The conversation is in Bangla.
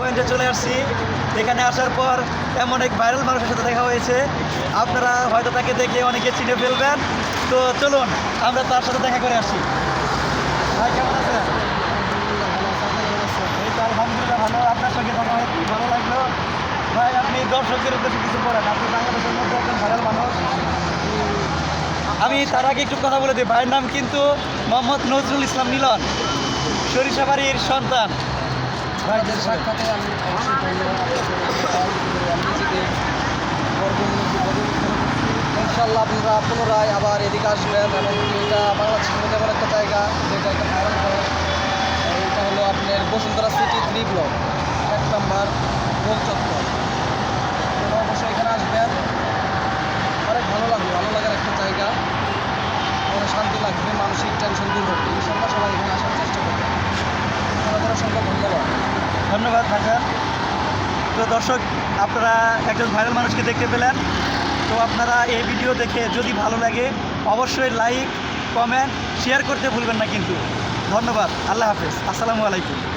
পয়েন্টে চলে আসছি। এখানে আসার পর এমন এক ভাইরাল মানুষের সাথে দেখা হয়েছে, আপনারা হয়তো তাকে দেখে অনেকে চিনে ফেলবেন। তো চলুন আমরা তার সাথে দেখা করে আসি। ভাই কেমন আছেন? এই তো আলহামদুলিল্লাহ ভালো। আপনার সঙ্গে দেখা হয়ে খুব ভালো লাগলো। ভাই আপনি দর্শকদের উদ্দেশ্যে কিছু বলেন, আপনি বাংলাদেশের মধ্যে একজন ভাইরাল মানুষ। আমি তার আগে একটু কথা বলে দিই, ভাইয়ের নাম কিন্তু মোহাম্মদ নজরুল ইসলাম মিলন, সরিষাবাড়ির সন্তান। ভাইদের সাক্ষাতে আমি অবশ্যই ধন্যবাদ আমি নিজেকে ইনশাল্লাহ আপনারা পুনরায় আবার এদিকে আসবেন এবং এটা বাংলাদেশের মধ্যে এমন একটা জায়গা যেটা একটা ভাইরাল করে। এটা হলো আপনার বসুন্ধরা সিটি 3 ব্লক 1 নম্বর গোল চত্বর। আপনারা অবশ্যই এখানে আসবেন, অনেক ভালো লাগবে, ভালো লাগার একটা জায়গা, অনেক শান্তি লাগবে, মানসিক টেনশন দূর হবে। ইনশাল্লাহ সবাই এখানে আসার চেষ্টা করবেন। আপনাদের অসংখ্য ধন্যবাদ। ধন্যবাদ ভাইজান। তো দর্শক, আপনারা একজন ভাইরাল মানুষকে দেখতে পেলেন। তো আপনারা এই ভিডিও দেখে যদি ভালো লাগে অবশ্যই লাইক, কমেন্ট, শেয়ার করতে ভুলবেন না কিন্তু। ধন্যবাদ। আল্লাহ হাফেজ। আসসালামু আলাইকুম।